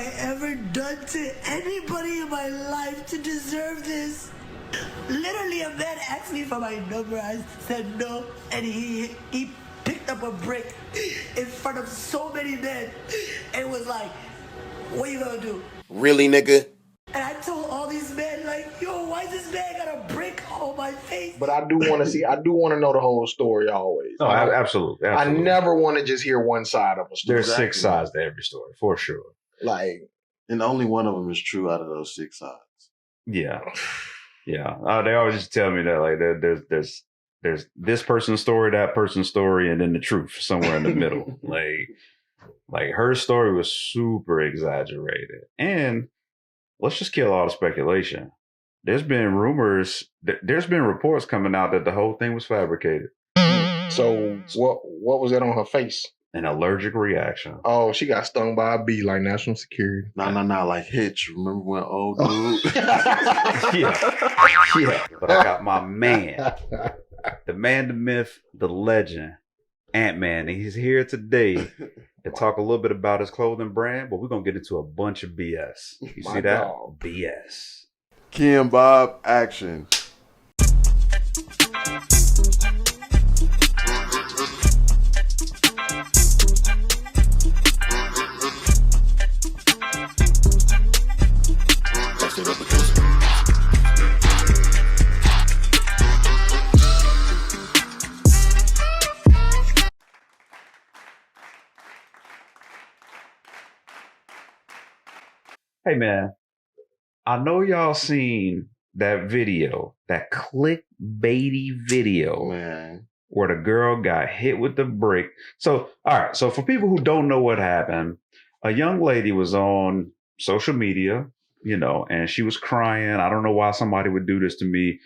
I ever done to anybody in my life to deserve this? Literally, a man asked me for my number. I said no, and he picked up a brick in front of so many men and was like, "What you gonna do?" Really, nigga? And I told all these men, like, "Yo, why this man got a brick on my face?" But I do want to know the whole story always. No, absolutely. I never want to just hear one side of a story. There's 6 sides to every story, for sure. Like, and only one of them is true out of those 6 sides. Yeah. Yeah. They always just tell me that, like, there's this person's story, that person's story, and then the truth somewhere in the middle. Like her story was super exaggerated. And let's just kill all the speculation. There's been rumors, there's been reports coming out that the whole thing was fabricated. So what was that on her face? An allergic reaction. Oh, she got stung by a bee like national security. Nah, like Hitch. Remember when old dude? Yeah. But I got my man, the man, the myth, the legend, Ant-Man. And he's here today to talk a little bit about his clothing brand, but we're going to get into a bunch of BS. You see that? Dog. BS. Key and Bob, action. Hey, man, I know y'all seen that video, that clickbaity video, Man. where the girl got hit with the brick. So, all right. So for people who don't know what happened, a young lady was on social media, and she was crying. I don't know why somebody would do this to me.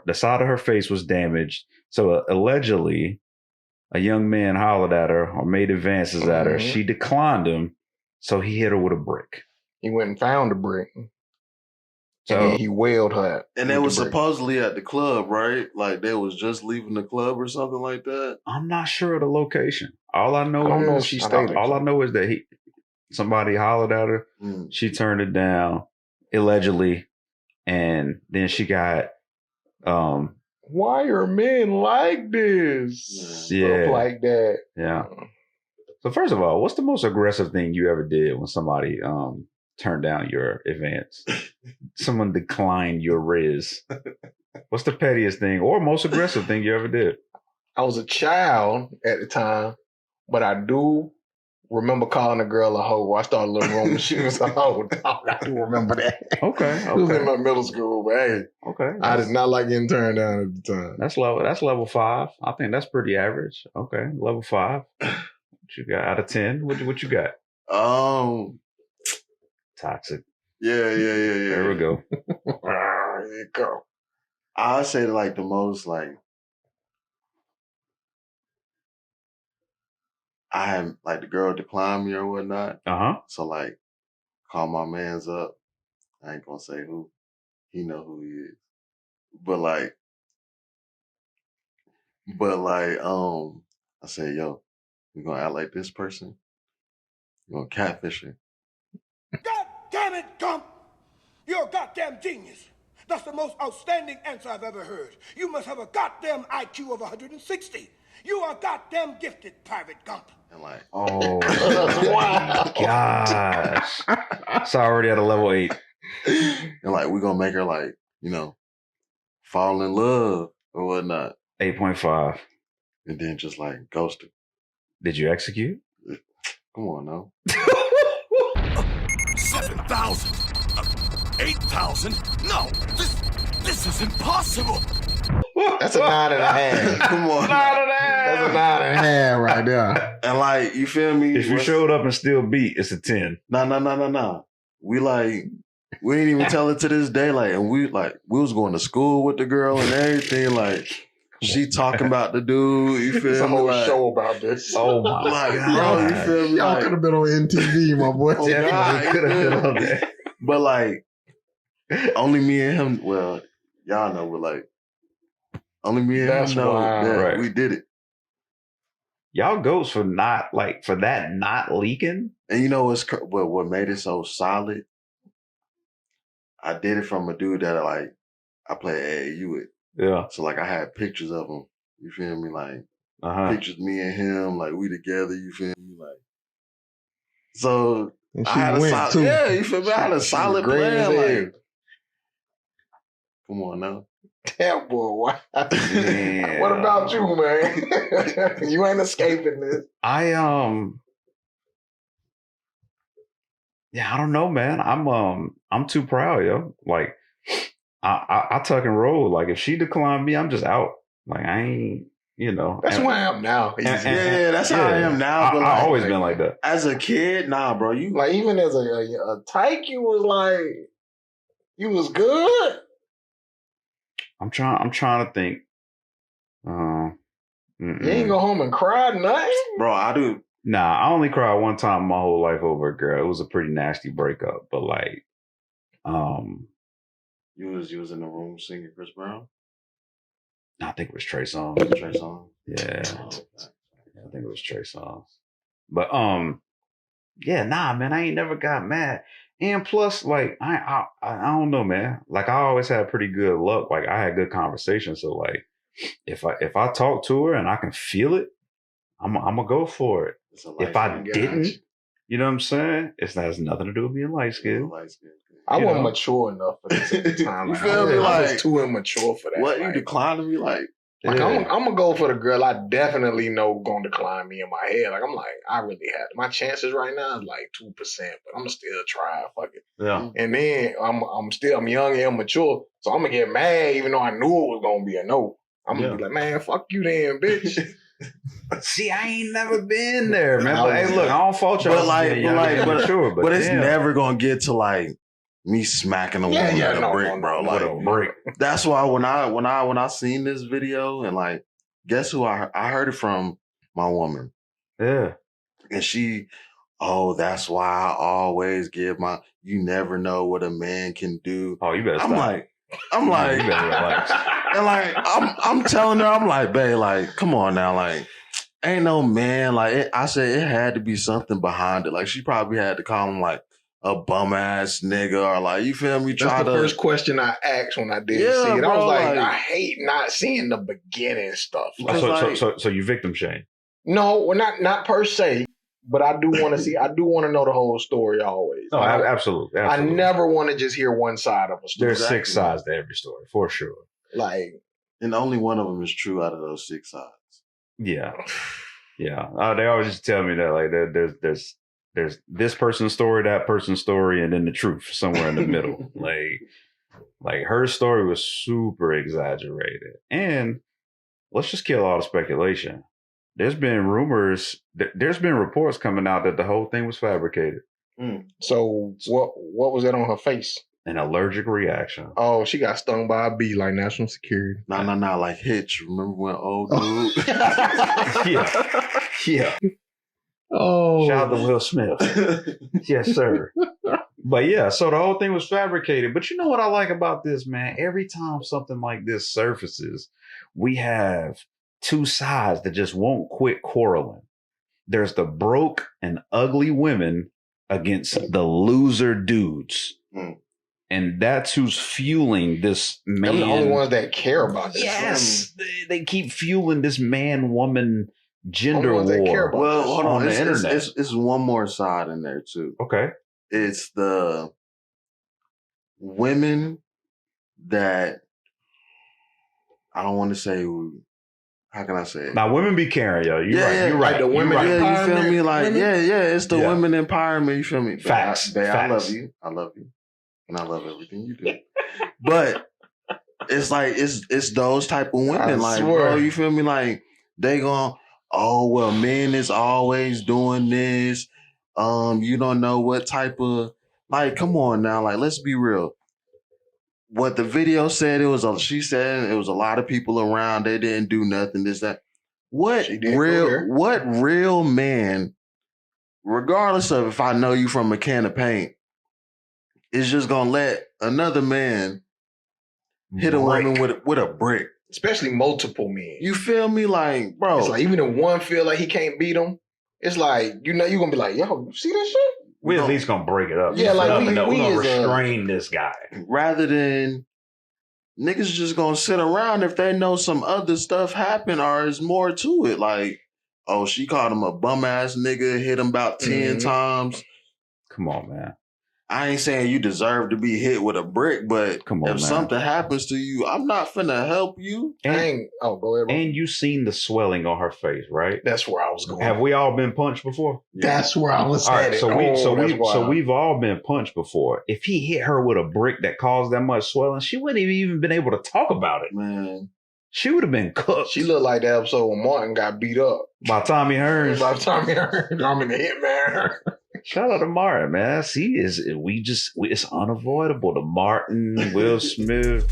The side of her face was damaged. So allegedly, a young man hollered at her or made advances at her. She declined him. So he hit her with a brick. He went and found the brick. So And he wailed her. And they was supposedly at the club, right? Like they was just leaving the club or something like that. I'm not sure of the location. All I know I don't know is if she stayed there. all I know is that somebody hollered at her. She turned it down, allegedly, and then she got Why are men like this? Yeah. Stuff like that. Yeah. So first of all, what's the most aggressive thing you ever did when somebody turned down your advance? Someone declined your riz. What's the pettiest thing or most aggressive thing you ever did? I was a child at the time, but I do remember calling a girl a hoe. I started a little room. She was a hoe. I do remember that. Okay. It was in my middle school, but hey, Okay. I did not like getting turned down at the time. That's level 5. I think that's pretty average. Okay. Level 5. What you got out of 10? What you got? Toxic. Yeah. There we go. There you go. I'd say like the most like I had like the girl declined me or whatnot. So like call my mans up. I ain't gonna say who. He know who he is. But like I say, yo, you gonna act like this person? You gonna catfish her? God damn it, Gump! You're a goddamn genius. That's the most outstanding answer I've ever heard. You must have a goddamn IQ of 160. You are goddamn gifted, Private Gump. And like, oh, wow. Gosh. It's already at a level 8. And like, we're gonna make her like, fall in love or whatnot. 8.5. And then just like ghost her. Did you execute? Come on now. 7,000. 8,000? No, this is impossible. That's a 9.5. Come on. That's a 9.5 right there. And like, you feel me? If you showed up and still beat, it's a 10. Nah. We ain't even tell it to this day. Like, and we was going to school with the girl and everything. Like, she talking about the dude. You feel me? It's a whole like, show about this. Oh my God. Bro, you feel me? Y'all Like, could have been on NTV, my boy. Definitely could have been on that. but like, only me and him. Well, y'all know, but like, only me and That's him know wild. that Right. we did it. Y'all goes for that not leaking. And you know what made it so solid? I did it from a dude that I play AAU with. Yeah. So like I had pictures of him. You feel me? Like pictures me and him, like we together. You feel me? Like so. And I she had a went solid, too. yeah. You feel me? I had a solid plan. Like, come on now. That boy, what? Yeah. What about you, man? You ain't escaping this. I don't know, man. I'm too proud, yo. Like I tuck and roll. Like if she declined me, I'm just out. Like I ain't, you know. That's who I am now. That's how I am now. But I always been like that. As a kid, nah, bro. You like even as a tyke, you was like, you was good. I'm trying to think. You ain't go home and cry nothing, bro. I do. Nah, I only cried one time my whole life over a girl. It was a pretty nasty breakup, but like, you was in the room singing Chris Brown. I think it was Trey Songz. Trey Songz. Yeah. I think it was Trey Songz. But yeah, nah, man, I ain't never got mad. And plus, like, I don't know, man. Like, I always had pretty good luck. Like, I had good conversations. So, like, if I talk to her and I can feel it, I'm gonna go for it. If I didn't, you know what I'm saying? It has nothing to do with being light skinned. I wasn't mature enough for this at the time. You feel me? I was too immature for that. What, you declined to me? Like I'm gonna go for the girl I definitely know gonna decline me in my head. Like I'm like, I really had my chances right now is like 2%, but I'm gonna still try. Fuck it. Yeah. And then I'm young and immature, so I'm gonna get mad even though I knew it was gonna be a no. I'm gonna be like, man, fuck you then, bitch. See, I ain't never been there, man. But hey, look, I don't fault y'all. But it's never gonna get to like me smacking a woman with a brick, bro. Like a brick. That's why when I seen this video and like, guess who I heard it from? My woman. Yeah. And she, that's why I always give you never know what a man can do. Oh, you better stop. I'm like, you better relax. And like, I'm telling her, I'm like, babe, like, come on now, like, ain't no man, like, I said it had to be something behind it. Like, she probably had to call him like a bum ass nigga or like, you feel me? That's the first question I asked when I did see it. I was like, I hate not seeing the beginning stuff. So you victim shame? No, well, not per se. But I do want to see. I do want to know the whole story always. Oh, absolutely. I never want to just hear one side of a story. There's 6 sides to every story, for sure. Like, and only one of them is true out of those 6 sides. Yeah, yeah. They always just tell me that like there's this person's story, that person's story, and then the truth somewhere in the middle. Like her story was super exaggerated, and let's just kill all the speculation. There's been rumors, there's been reports coming out that the whole thing was fabricated. So what was that on her face? An allergic reaction. Oh, she got stung by a bee like national security. Nah, like Hitch. Remember when old dude? Yeah. Oh. Shout out to Will Smith. Yes, sir. But yeah, so the whole thing was fabricated. But you know what I like about this, man? Every time something like this surfaces, we have 2 sides that just won't quit quarreling. There's the broke and ugly women against the loser dudes. And that's who's fueling this man. They're the only ones that care about this. Yes. They keep fueling this man-woman gender war. Well, hold on. The internet. It's one more side in there, too. Okay. It's the women that, I don't want to say, how can I say it? Now, women be caring, yo. You're right. The women you feel me? Like, it's the women empowerment. You feel me? Facts. I love you. And I love everything you do. But it's like, it's those type of women. Like, bro, you feel me? Like, they going, oh, well, men is always doing this. You don't know what type of, like, come on now. Like, let's be real. What the video said, she said it was a lot of people around. They didn't do nothing, this, that. What real man, regardless of if I know you from a can of paint, is just gonna let another man hit a woman with a brick? Especially multiple men. You feel me? Like, bro. It's like even if one feel like he can't beat him, it's like, you know, you're gonna be like, yo, you see this shit? We at least gonna break it up. Yeah, like we gonna as a- restrain this guy. Rather than niggas just gonna sit around if they know some other stuff happened or there's more to it. Like, oh, she called him a bum ass nigga, hit him about 10 times. Come on, man. I ain't saying you deserve to be hit with a brick, but Come on, if man. something happens to you, I'm not finna help you. Go ahead. Bro. And you seen the swelling on her face, right? That's where I was going. Have we all been punched before? That's where I was All right, headed. so we've all been punched before. If he hit her with a brick that caused that much swelling, she wouldn't have even been able to talk about it. Man. She would have been cooked. She looked like the episode when Martin got beat up. By Tommy Hearns. By Tommy Hearns. I'm in the Hitman. Shout out to Martin, man. See, it's unavoidable. The Martin, Will Smith.